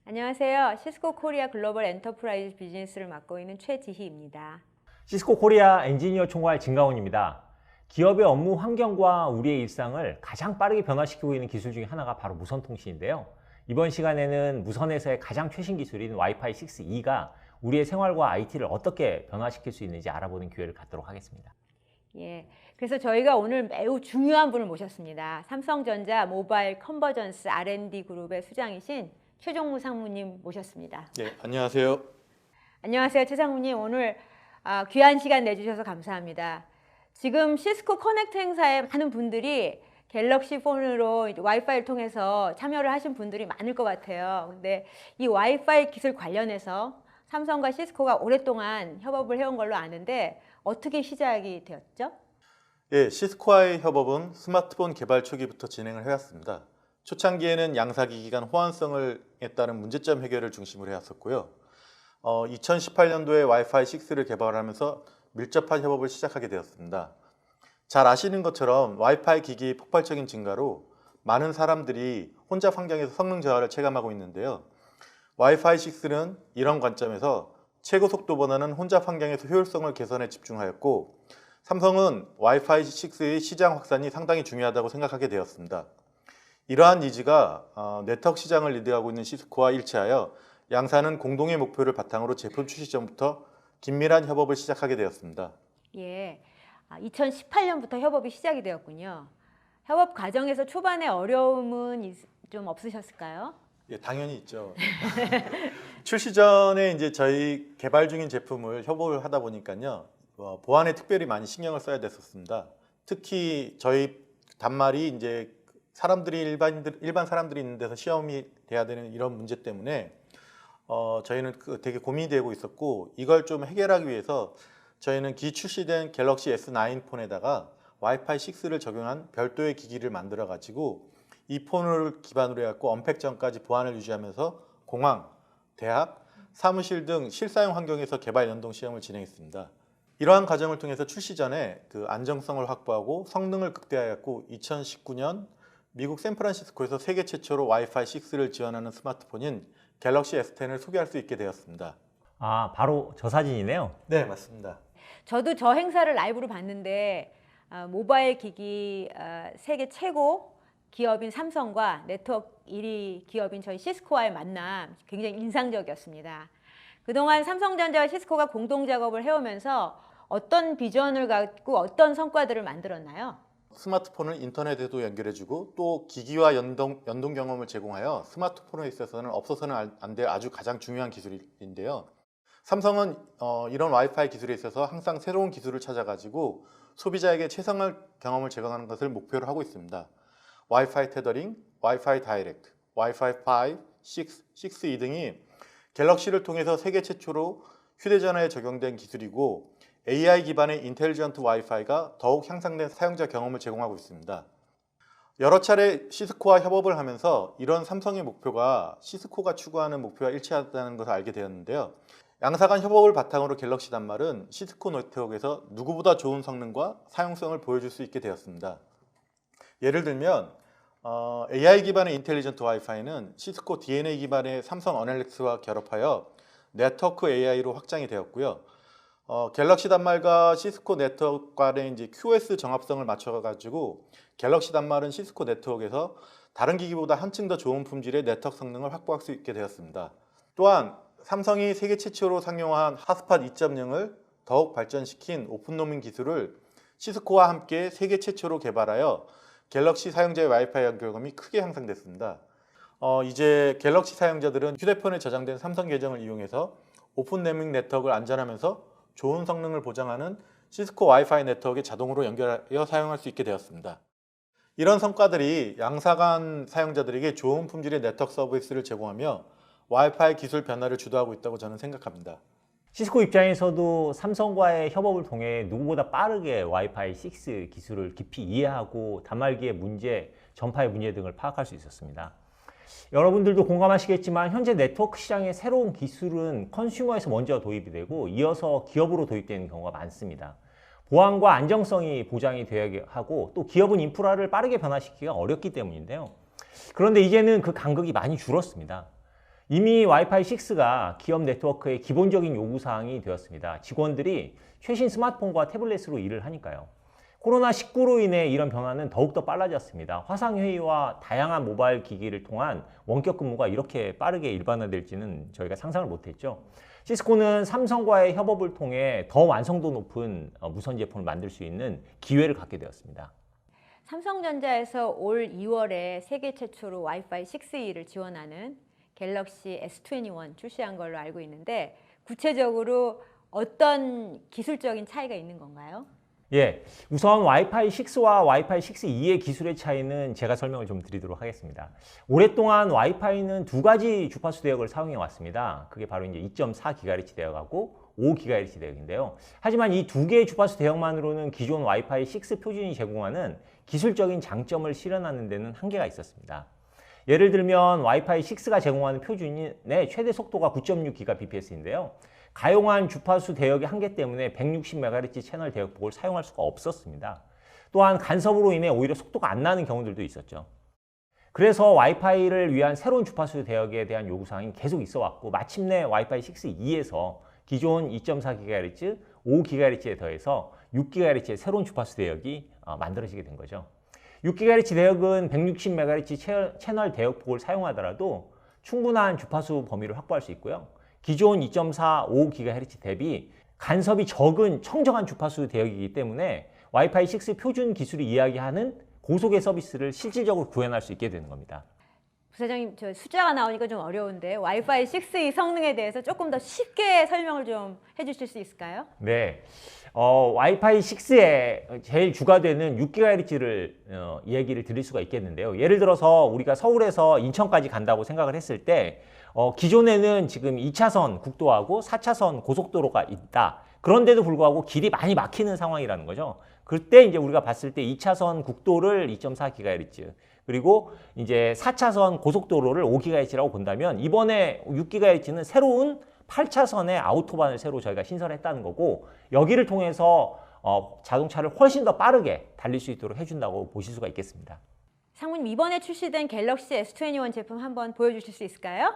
안녕하세요. 시스코 코리아 글로벌 엔터프라이즈 비즈니스를 맡고 있는 최지희입니다. 시스코 코리아 엔지니어 총괄 진가원입니다. 기업의 업무 환경과 우리의 일상을 가장 빠르게 변화시키고 있는 기술 중에 하나가 바로 무선통신인데요. 이번 시간에는 무선에서의 가장 최신 기술인 와이파이 6E가 우리의 생활과 IT를 어떻게 변화시킬 수 있는지 알아보는 기회를 갖도록 하겠습니다. 예, 그래서 저희가 오늘 매우 중요한 분을 모셨습니다. 삼성전자 모바일 컨버전스 R&D 그룹의 수장이신 최종무 상무님 모셨습니다. 네, 안녕하세요. 안녕하세요, 최 상무님. 오늘 귀한 시간 내주셔서 감사합니다. 지금 시스코 커넥트 행사에 많은 분들이 갤럭시 폰으로 와이파이를 통해서 참여를 하신 분들이 많을 것 같아요. 근데 이 와이파이 기술 관련해서 삼성과 시스코가 오랫동안 협업을 해온 걸로 아는데 어떻게 시작이 되었죠? 예, 시스코와의 협업은 스마트폰 개발 초기부터 진행을 해왔습니다. 초창기에는 양사기기 간 호환성에 따른 문제점 해결을 중심으로 해왔었고요. 2018년도에 와이파이 6를 개발하면서 밀접한 협업을 시작하게 되었습니다. 잘 아시는 것처럼 와이파이 기기의 폭발적인 증가로 많은 사람들이 혼잡 환경에서 성능 저하를 체감하고 있는데요. 와이파이 6는 이런 관점에서 최고 속도보다는 혼잡 환경에서 효율성을 개선에 집중하였고, 삼성은 와이파이 6의 시장 확산이 상당히 중요하다고 생각하게 되었습니다. 이러한 니즈가 네트워크 시장을 리드하고 있는 시스코와 일치하여 양사는 공동의 목표를 바탕으로 제품 출시 전부터 긴밀한 협업을 시작하게 되었습니다. 예, 2018년부터 협업이 시작이 되었군요. 협업 과정에서 초반에 어려움은 좀 없으셨을까요? 예, 당연히 있죠. 출시 전에 이제 저희 개발 중인 제품을 협업을 하다 보니까요, 보안에 특별히 많이 신경을 써야 됐었습니다. 특히 저희 단말이 이제 일반 사람들이 있는 데서 시험이 돼야 되는 이런 문제 때문에 저희는 되게 고민이 되고 있었고, 이걸 좀 해결하기 위해서 저희는 출시된 갤럭시 S9 폰에다가 와이파이 6를 적용한 별도의 기기를 만들어 가지고 이 폰을 기반으로 해갖고 언팩 전까지 보안을 유지하면서 공항, 대학, 사무실 등 실사용 환경에서 개발 연동 시험을 진행했습니다. 이러한 과정을 통해서 출시 전에 안정성을 확보하고 성능을 극대화했고, 2019년 미국 샌프란시스코에서 세계 최초로 와이파이 6를 지원하는 스마트폰인 갤럭시 S10을 소개할 수 있게 되었습니다. 아, 바로 저 사진이네요. 네, 맞습니다. 저도 저 행사를 라이브로 봤는데 모바일 기기 세계 최고 기업인 삼성과 네트워크 1위 기업인 저희 시스코와의 만남 굉장히 인상적이었습니다. 그동안 삼성전자와 시스코가 공동 작업을 해오면서 어떤 비전을 갖고 어떤 성과들을 만들었나요? 스마트폰을 인터넷에도 연결해주고 또 기기와 연동 경험을 제공하여 스마트폰에 있어서는 없어서는 안 될 아주 가장 중요한 기술인데요. 삼성은 이런 와이파이 기술에 있어서 항상 새로운 기술을 찾아가지고 소비자에게 최상의 경험을 제공하는 것을 목표로 하고 있습니다. 와이파이 테더링, 와이파이 다이렉트, 와이파이 5, 6E 등이 갤럭시를 통해서 세계 최초로 휴대전화에 적용된 기술이고, AI 기반의 인텔리전트 와이파이가 더욱 향상된 사용자 경험을 제공하고 있습니다. 여러 차례 시스코와 협업을 하면서 이런 삼성의 목표가 시스코가 추구하는 목표와 일치하다는 것을 알게 되었는데요. 양사 간 협업을 바탕으로 갤럭시 단말은 시스코 네트워크에서 누구보다 좋은 성능과 사용성을 보여줄 수 있게 되었습니다. 예를 들면 AI 기반의 인텔리전트 와이파이는 시스코 DNA 기반의 삼성 어넬렉스와 결합하여 네트워크 AI로 확장이 되었고요. 갤럭시 단말과 시스코 네트워크 간의 이제 QoS 정합성을 맞춰가지고 갤럭시 단말은 시스코 네트워크에서 다른 기기보다 한층 더 좋은 품질의 네트워크 성능을 확보할 수 있게 되었습니다. 또한 삼성이 세계 최초로 상용화한 핫스팟 2.0을 더욱 발전시킨 오픈로밍 기술을 시스코와 함께 세계 최초로 개발하여 갤럭시 사용자의 와이파이 연결감이 크게 향상됐습니다. 이제 갤럭시 사용자들은 휴대폰에 저장된 삼성 계정을 이용해서 오픈로밍 네트워크를 안전하면서 좋은 성능을 보장하는 시스코 와이파이 네트워크에 자동으로 연결하여 사용할 수 있게 되었습니다. 이런 성과들이 양사 간 사용자들에게 좋은 품질의 네트워크 서비스를 제공하며 와이파이 기술 변화를 주도하고 있다고 저는 생각합니다. 시스코 입장에서도 삼성과의 협업을 통해 누구보다 빠르게 와이파이 6 기술을 깊이 이해하고 단말기의 문제, 전파의 문제 등을 파악할 수 있었습니다. 여러분들도 공감하시겠지만 현재 네트워크 시장의 새로운 기술은 컨슈머에서 먼저 도입이 되고 이어서 기업으로 도입되는 경우가 많습니다. 보안과 안정성이 보장이 되어야 하고 또 기업은 인프라를 빠르게 변화시키기가 어렵기 때문인데요. 그런데 이제는 그 간극이 많이 줄었습니다. 이미 와이파이 6가 기업 네트워크의 기본적인 요구사항이 되었습니다. 직원들이 최신 스마트폰과 태블릿으로 일을 하니까요. 코로나19로 인해 이런 변화는 더욱더 빨라졌습니다. 화상회의와 다양한 모바일 기기를 통한 원격 근무가 이렇게 빠르게 일반화될지는 저희가 상상을 못했죠. 시스코는 삼성과의 협업을 통해 더 완성도 높은 무선 제품을 만들 수 있는 기회를 갖게 되었습니다. 삼성전자에서 올 2월에 세계 최초로 와이파이 6E를 지원하는 갤럭시 S21 출시한 걸로 알고 있는데 구체적으로 어떤 기술적인 차이가 있는 건가요? 예, 우선 와이파이 6와 와이파이 6E의 기술의 차이는 제가 설명을 좀 드리도록 하겠습니다. 오랫동안 와이파이는 두 가지 주파수 대역을 사용해 왔습니다. 그게 바로 이제 2.4GHz 대역하고 5GHz 대역인데요. 하지만 이 두 개의 주파수 대역만으로는 기존 와이파이 6 표준이 제공하는 기술적인 장점을 실현하는 데는 한계가 있었습니다. 예를 들면 와이파이 6가 제공하는 표준의 최대 속도가 9.6GBps인데요. 가용한 주파수 대역의 한계 때문에 160MHz 채널 대역폭을 사용할 수가 없었습니다. 또한 간섭으로 인해 오히려 속도가 안 나는 경우들도 있었죠. 그래서 와이파이를 위한 새로운 주파수 대역에 대한 요구사항이 계속 있어 왔고 마침내 와이파이 6E에서 기존 2.4GHz, 5GHz에 더해서 6GHz의 새로운 주파수 대역이 만들어지게 된 거죠. 6GHz 대역은 160MHz 채널 대역폭을 사용하더라도 충분한 주파수 범위를 확보할 수 있고요. 기존 2.45GHz 대비 간섭이 적은 청정한 주파수 대역이기 때문에 와이파이 6 표준 기술이 이야기하는 고속의 서비스를 실질적으로 구현할 수 있게 되는 겁니다. 부사장님, 저 숫자가 나오니까 좀 어려운데 와이파이 6E 성능에 대해서 조금 더 쉽게 설명을 좀 해주실 수 있을까요? 네, 와이파이 6의 제일 주가 되는 6GHz를 이야기를 드릴 수가 있겠는데요. 예를 들어서 우리가 서울에서 인천까지 간다고 생각을 했을 때 기존에는 지금 2차선 국도하고 4차선 고속도로가 있다. 그런데도 불구하고 길이 많이 막히는 상황이라는 거죠. 그때 이제 우리가 봤을 때 2차선 국도를 2.4GHz 그리고 이제 4차선 고속도로를 5GHz라고 본다면 이번에 6GHz는 새로운 8차선의 아우토반을 새로 저희가 신설했다는 거고 여기를 통해서 자동차를 훨씬 더 빠르게 달릴 수 있도록 해준다고 보실 수가 있겠습니다. 상무님, 이번에 출시된 갤럭시 S21 제품 한번 보여주실 수 있을까요?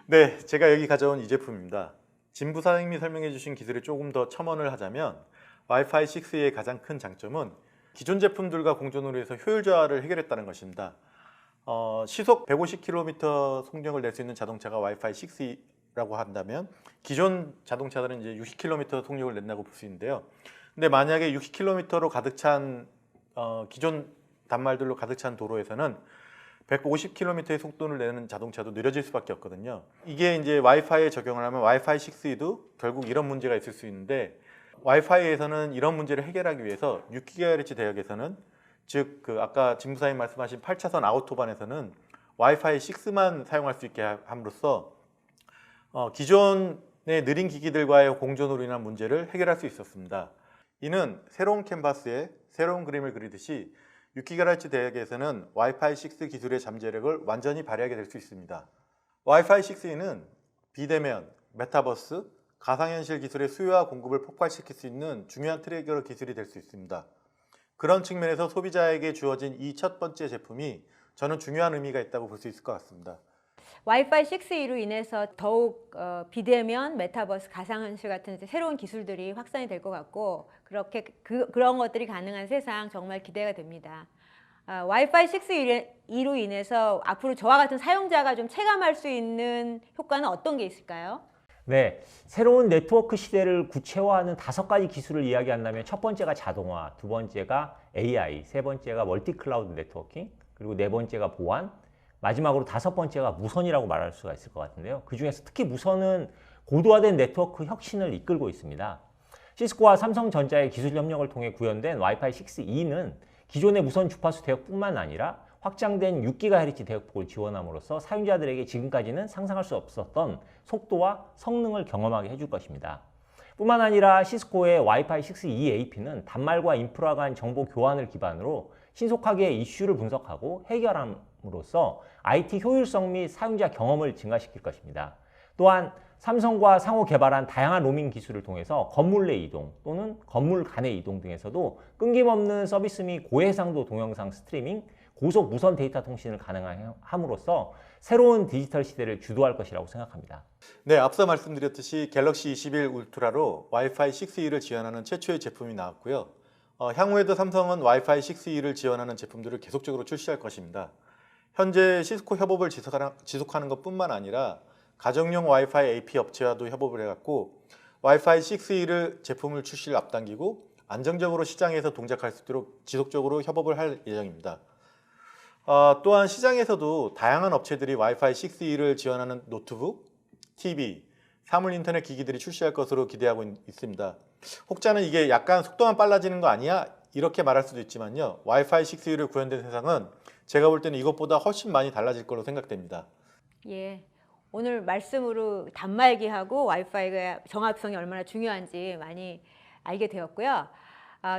네, 제가 여기 가져온 이 제품입니다. 진 부사장님이 설명해 주신 기술을 조금 더 첨언을 하자면 와이파이 6의 가장 큰 장점은 기존 제품들과 공존으로 해서 효율 저하를 해결했다는 것입니다. 시속 150km 속력을 낼 수 있는 자동차가 와이파이 6라고 한다면 기존 자동차들은 이제 60km 속력을 낸다고 볼 수 있는데요. 근데 만약에 60km로 가득 찬 기존 단말들로 가득 찬 도로에서는 150km의 속도를 내는 자동차도 느려질 수밖에 없거든요. 이게 이제 와이파이에 적용을 하면 와이파이 6E도 결국 이런 문제가 있을 수 있는데 와이파이에서는 이런 문제를 해결하기 위해서 6GHz 대역에서는 즉 아까 진 부사님 말씀하신 8차선 아우토반에서는 와이파이 6만 사용할 수 있게 함으로써 기존의 느린 기기들과의 공존으로 인한 문제를 해결할 수 있었습니다. 이는 새로운 캔버스에 새로운 그림을 그리듯이 6GHz 대역에서는 와이파이 6 기술의 잠재력을 완전히 발휘하게 될 수 있습니다. 와이파이 6E는 비대면, 메타버스, 가상현실 기술의 수요와 공급을 폭발시킬 수 있는 중요한 트리거 기술이 될 수 있습니다. 그런 측면에서 소비자에게 주어진 이 첫 번째 제품이 저는 중요한 의미가 있다고 볼 수 있을 것 같습니다. 와이파이 6E로 인해서 더욱 비대면, 메타버스, 가상현실 같은 이제 새로운 기술들이 확산이 될 것 같고 그렇게 그런 것들이 가능한 세상 정말 기대가 됩니다. 와이파이 6E로 인해서 앞으로 저와 같은 사용자가 좀 체감할 수 있는 효과는 어떤 게 있을까요? 네, 새로운 네트워크 시대를 구체화하는 5가지 기술을 이야기한다면 첫 번째가 자동화, 두 번째가 AI, 세 번째가 멀티 클라우드 네트워킹, 그리고 네 번째가 보안, 마지막으로 5번째가 무선이라고 말할 수가 있을 것 같은데요. 그 중에서 특히 무선은 고도화된 네트워크 혁신을 이끌고 있습니다. 시스코와 삼성전자의 기술 협력을 통해 구현된 와이파이 6E는 기존의 무선 주파수 대역뿐만 아니라 확장된 6GHz 대역폭을 지원함으로써 사용자들에게 지금까지는 상상할 수 없었던 속도와 성능을 경험하게 해줄 것입니다. 뿐만 아니라 시스코의 와이파이 6E AP는 단말과 인프라 간 정보 교환을 기반으로 신속하게 이슈를 분석하고 해결함으로써 IT 효율성 및 사용자 경험을 증가시킬 것입니다. 또한 삼성과 상호 개발한 다양한 로밍 기술을 통해서 건물 내 이동 또는 건물 간의 이동 등에서도 끊김없는 서비스 및 고해상도 동영상 스트리밍, 고속 무선 데이터 통신을 가능함으로써 새로운 디지털 시대를 주도할 것이라고 생각합니다. 네, 앞서 말씀드렸듯이 갤럭시 21 울트라로 와이파이 6E를 지원하는 최초의 제품이 나왔고요. 향후에도 삼성은 와이파이 6E를 지원하는 제품들을 계속적으로 출시할 것입니다. 현재 시스코 협업을 지속하는 것뿐만 아니라 가정용 와이파이 AP 업체와도 협업을 해갖고 와이파이 6E를 제품을 출시를 앞당기고 안정적으로 시장에서 동작할 수 있도록 지속적으로 협업을 할 예정입니다. 또한 시장에서도 다양한 업체들이 와이파이 6E를 지원하는 노트북, TV, 사물 인터넷 기기들이 출시할 것으로 기대하고 있습니다. 혹자는 이게 약간 속도만 빨라지는 거 아니야? 이렇게 말할 수도 있지만요. 와이파이 6E를 구현된 세상은 제가 볼 때는 이것보다 훨씬 많이 달라질 걸로 생각됩니다. 예. 오늘 말씀으로 단말기하고 와이파이가 정합성이 얼마나 중요한지 많이 알게 되었고요.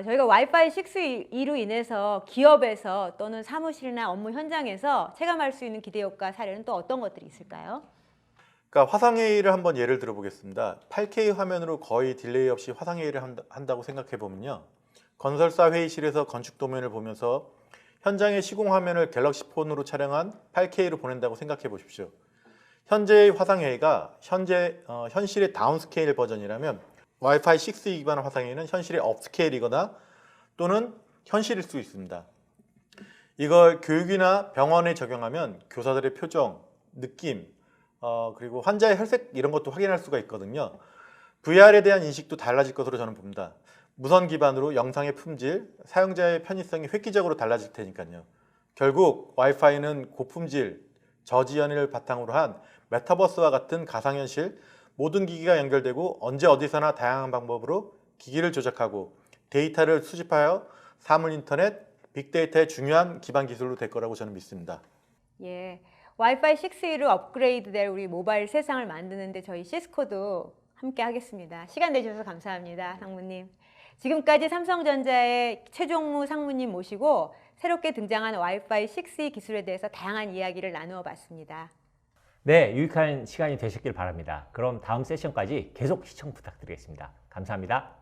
저희가 와이파이 6E로 인해서 기업에서 또는 사무실이나 업무 현장에서 체감할 수 있는 기대 효과 사례는 또 어떤 것들이 있을까요? 그러니까 화상회의를 한번 예를 들어보겠습니다. 8K 화면으로 거의 딜레이 없이 화상회의를 한다고 생각해 보면요. 건설사 회의실에서 건축 도면을 보면서 현장의 시공 화면을 갤럭시 폰으로 촬영한 8K로 보낸다고 생각해 보십시오. 현재의 화상회의가 현실의 다운스케일 버전이라면 와이파이 6E 기반 화상회의는 현실의 업스케일이거나 또는 현실일 수 있습니다. 이걸 교육이나 병원에 적용하면 교사들의 표정, 느낌, 그리고 환자의 혈색 이런 것도 확인할 수가 있거든요. VR에 대한 인식도 달라질 것으로 저는 봅니다. 무선 기반으로 영상의 품질, 사용자의 편의성이 획기적으로 달라질 테니까요. 결국 와이파이는 고품질, 저지연을 바탕으로 한 메타버스와 같은 가상현실, 모든 기기가 연결되고 언제 어디서나 다양한 방법으로 기기를 조작하고 데이터를 수집하여 사물 인터넷, 빅데이터의 중요한 기반 기술로 될 거라고 저는 믿습니다. 예. 와이파이 6E로 업그레이드될 우리 모바일 세상을 만드는데 저희 시스코도 함께 하겠습니다. 시간 내주셔서 감사합니다, 상무님. 지금까지 삼성전자의 최종무 상무님 모시고 새롭게 등장한 와이파이 6E 기술에 대해서 다양한 이야기를 나누어 봤습니다. 네, 유익한 시간이 되셨길 바랍니다. 그럼 다음 세션까지 계속 시청 부탁드리겠습니다. 감사합니다.